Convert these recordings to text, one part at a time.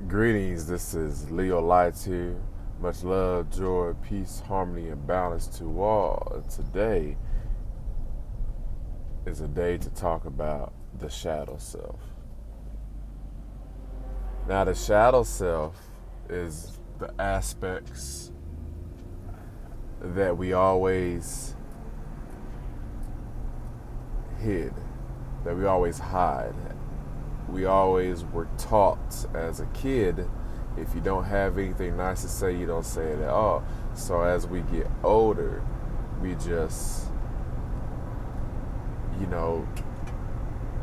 Greetings, this is Leo Lights here. Much love, joy, peace, harmony, and balance to all. And today is a day to talk about the shadow self. Now, the shadow self is the aspects that we always hid, that we always hide. We always were taught as a kid, if you don't have anything nice to say, you don't say it at all. So as we get older, we just,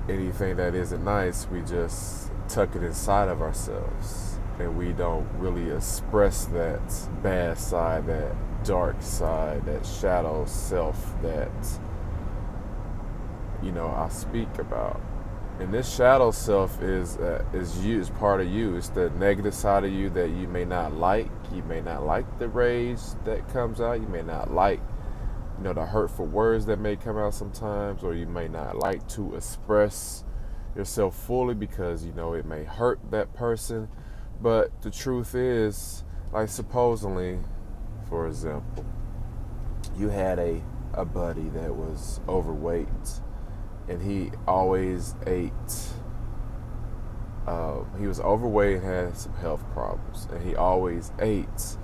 anything that isn't nice, we just tuck it inside of ourselves. And we don't really express that bad side, that dark side, that shadow self that, I speak about. And this shadow self is you, is part of you. It's the negative side of you that you may not like. You may not like the rage that comes out. You may not like, the hurtful words that may come out sometimes, or you may not like to express yourself fully because it may hurt that person. But the truth is, like supposedly, for example, you had a buddy that was overweight, and he always ate. He was overweight and had some health problems, and he always ate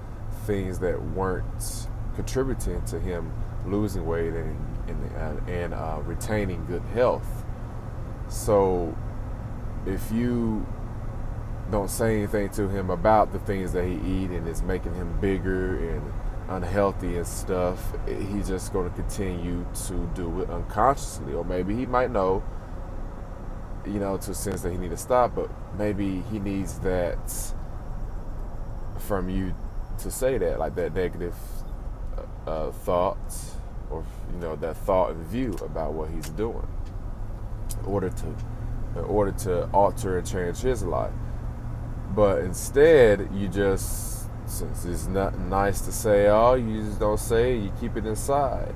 things that weren't contributing to him losing weight and retaining good health. So, if you don't say anything to him about the things that he eat and it's making him bigger and unhealthy and stuff, he's just going to continue to do it unconsciously. Or maybe he might know, to a sense that he need to stop, but maybe he needs that from you to say that, like that negative thought, or that thought and view about what he's doing, in order to alter and change his life. But instead, you just, since it's not nice to say all, you just don't say it, you keep it inside.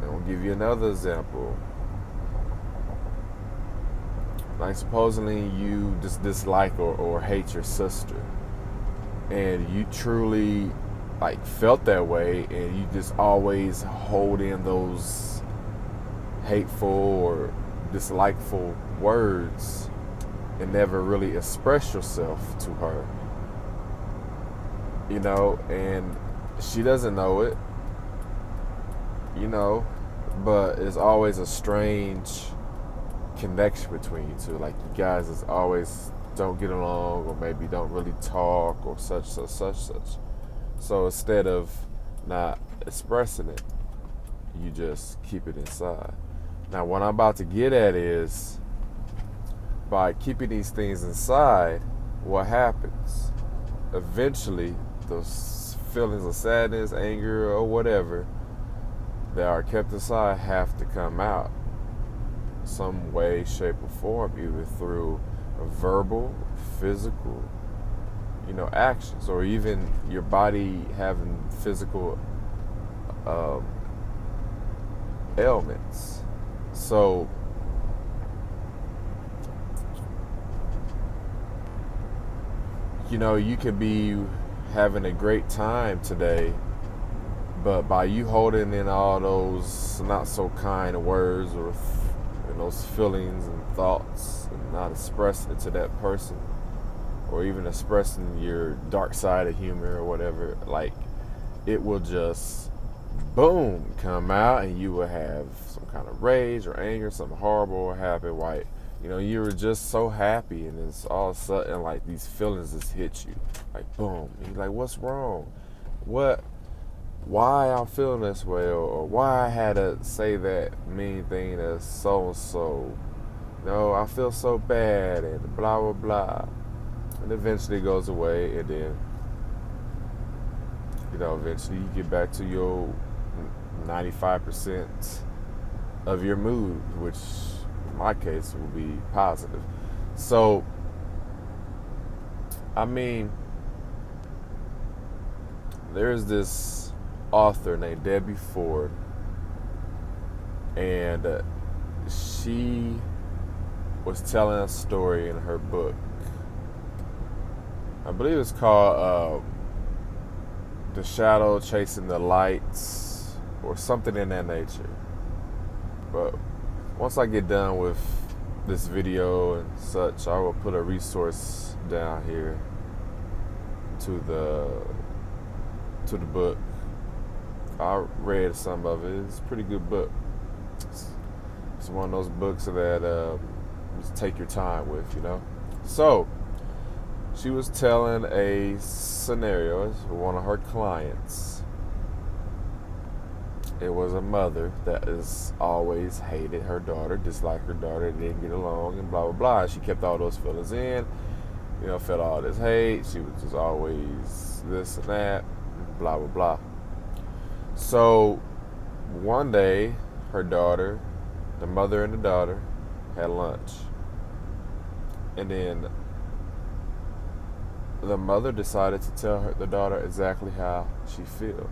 And I'll give you another example. Like supposedly you just dislike or hate your sister, and you truly felt that way, and you just always hold in those hateful or dislikeful words and never really express yourself to her, and she doesn't know it, but it's always a strange connection between you two. Like, you guys is always don't get along, or maybe don't really talk, or such. So instead of not expressing it, you just keep it inside. Now, what I'm about to get at is, by keeping these things inside, what happens? Eventually, those feelings of sadness, anger, or whatever that are kept inside have to come out some way, shape, or form, either through a verbal, physical, actions, or even your body having physical ailments. So, you could be having a great time today, but by you holding in all those not so kind words or those feelings and thoughts, and not expressing it to that person, or even expressing your dark side of humor or whatever, it will just boom come out, and you will have some kind of rage or anger, something horrible will happen. You were just so happy, and it's all of a sudden these feelings just hit you, boom. And you're like, what's wrong? Why I'm feeling this way, or why I had to say that mean thing to so and so. I feel so bad, and blah blah blah. And eventually it goes away, and then eventually you get back to your 95% of your mood, which in my case will be positive. So, there's this author named Debbie Ford, and she was telling a story in her book I believe it's called The Shadow Chasing the Lights or something in that nature. But once I get done with this video and such, I will put a resource down here to the book. I read some of it. It's a pretty good book. It's one of those books that just take your time with, you know. So she was telling a scenario with one of her clients. It was a mother that has always hated her daughter, disliked her daughter, didn't get along, and blah, blah, blah. She kept all those feelings in, you know, felt all this hate. She was just always this and that, blah, blah, blah. So one day, her daughter, the mother and the daughter, had lunch. And then the mother decided to tell the daughter exactly how she feels.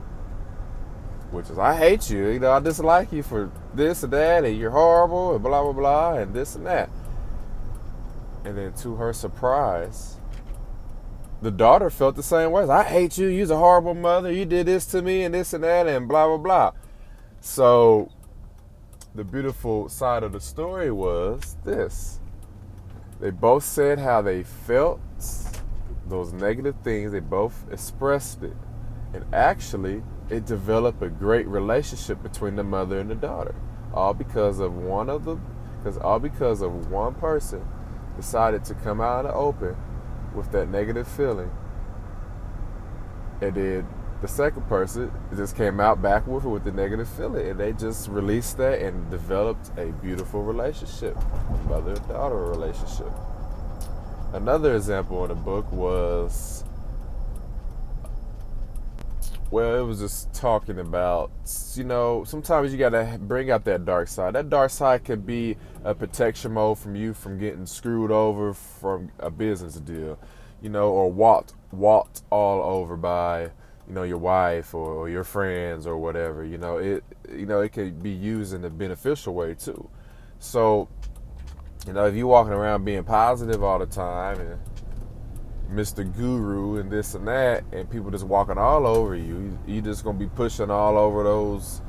Which is, I hate you, you know, I dislike you for this and that, and you're horrible, and blah, blah, blah, and this and that. And then to her surprise, the daughter felt the same way. I hate you, you're a horrible mother, you did this to me, and this and that, and blah, blah, blah. So the beautiful side of the story was this. They both said how they felt, those negative things, they both expressed it. And actually, it developed a great relationship between the mother and the daughter. All because of one person decided to come out in the open with that negative feeling. And then the second person just came out back with her with the negative feeling. And they just released that and developed a beautiful relationship, a mother and daughter relationship. Another example in the book was, well, it was just talking about, you know, sometimes you got to bring out that dark side. That dark side could be a protection mode from you from getting screwed over from a business deal, you know, or walked all over by, you know, your wife or your friends or whatever. You know, it could be used in a beneficial way too. So, you know, if you're walking around being positive all the time and Mr. Guru and this and that, and people just walking all over you, you just gonna be pushing all over those,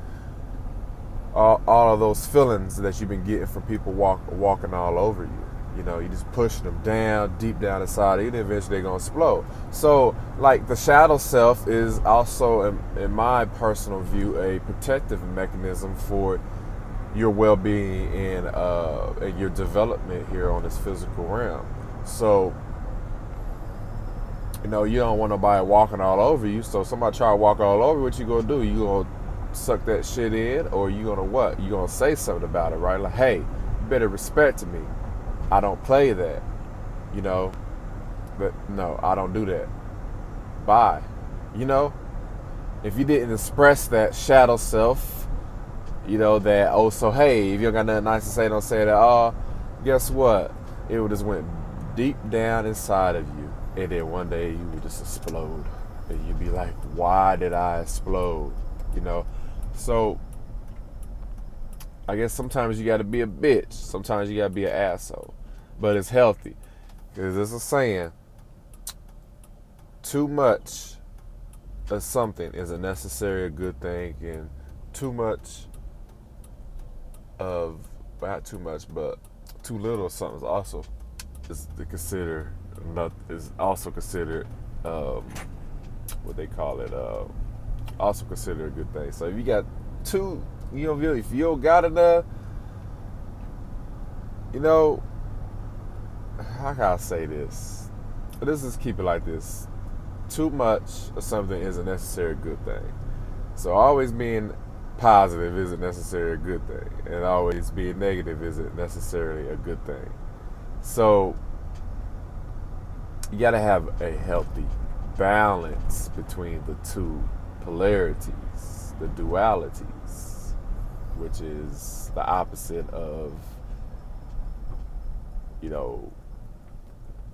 all of those feelings that you've been getting from people walking all over you. You know, you just pushing them down, deep down inside of you, and eventually they're gonna explode. So, like, the shadow self is also, in my personal view, a protective mechanism for your well-being and your development here on this physical realm. So, you know, you don't want nobody walking all over you. So somebody try to walk all over, what you gonna do? You gonna suck that shit in, or you gonna what? You gonna say something about it, right? Like, hey, you better respect me. I don't play that, you know. But no, I don't do that. Bye. You know, if you didn't express that shadow self, you know, that, oh, so hey, if you don't got nothing nice to say, don't say that. Oh, guess what? It would just went deep down inside of you. And then one day you would just explode. And you'd be like, why did I explode? You know? So, I guess sometimes you got to be a bitch. Sometimes you got to be an asshole. But it's healthy. Because there's a saying, too much of something is a necessary a good thing. And too much of, not too much, but too little of something is also also considered what they call it, also considered a good thing. So if you got two, you know, if you don't got enough, you know, how can I say this? Let's just keep it like this. Too much of something is a necessary good thing. So always being positive isn't necessarily a good thing, and always being negative isn't necessarily a good thing. So you got to have a healthy balance between the two polarities, the dualities, which is the opposite of, you know,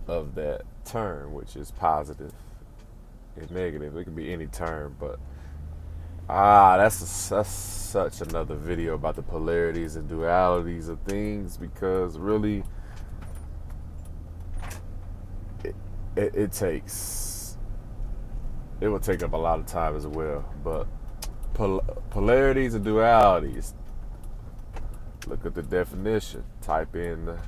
of that term, which is positive and negative. It can be any term, but that's such another video about the polarities and dualities of things, because really it takes, it will take up a lot of time as well. But polarities and dualities, look at the definition. Type in the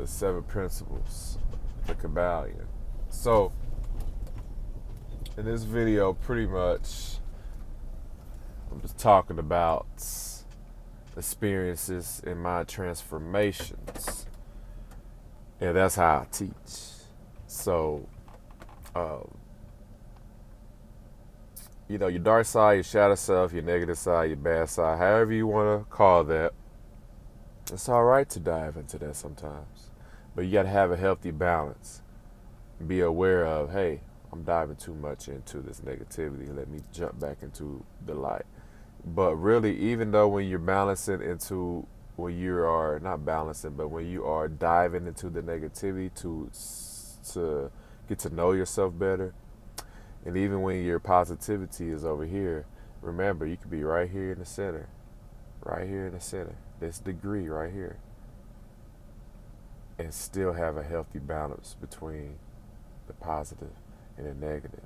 seven principles, the Kabbalion. So, in this video, pretty much, I'm just talking about experiences in my transformations, and that's how I teach. So, your dark side, your shadow self, your negative side, your bad side, however you want to call that, it's all right to dive into that sometimes. But you got to have a healthy balance. Be aware of, hey, I'm diving too much into this negativity. Let me jump back into the light. But really, even though when you're balancing into, when you are not balancing, but when you are diving into the negativity to get to know yourself better, and even when your positivity is over here, remember, you could be right here in the center, right here in the center, this degree right here, and still have a healthy balance between the positive and the negative.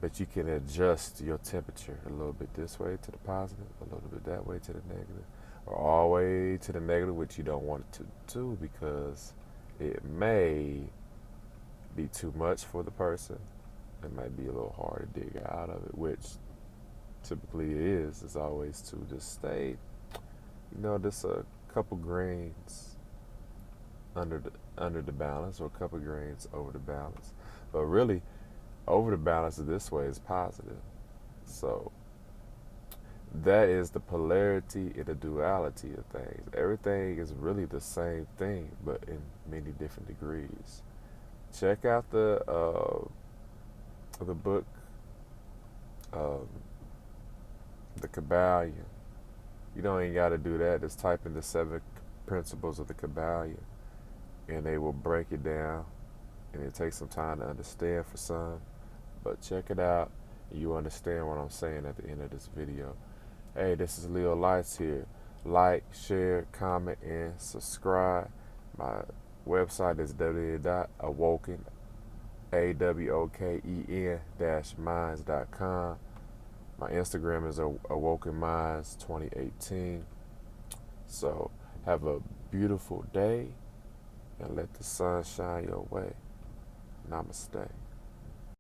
But you can adjust your temperature a little bit this way to the positive, a little bit that way to the negative, or all the way to the negative, which you don't want it to do because it may be too much for the person. It might be a little hard to dig out of it, which typically it is. It's always to just stay, just a couple grains under the balance, or a couple grains over the balance. But really, over the balance of this way is positive. So that is the polarity and the duality of things. Everything is really the same thing, but in many different degrees. Check out the book, the Kabbalion. You don't even got to do that. Just type in the seven principles of the Kabbalion, and they will break it down. And it takes some time to understand for some, but check it out, and you understand what I'm saying at the end of this video. Hey, this is Leo Lights here. Like, share, comment, and subscribe. My website is www.awoken, AWOKEN-minds.com. My Instagram is Awoken Minds 2018. So have a beautiful day, and let the sun shine your way. Namaste.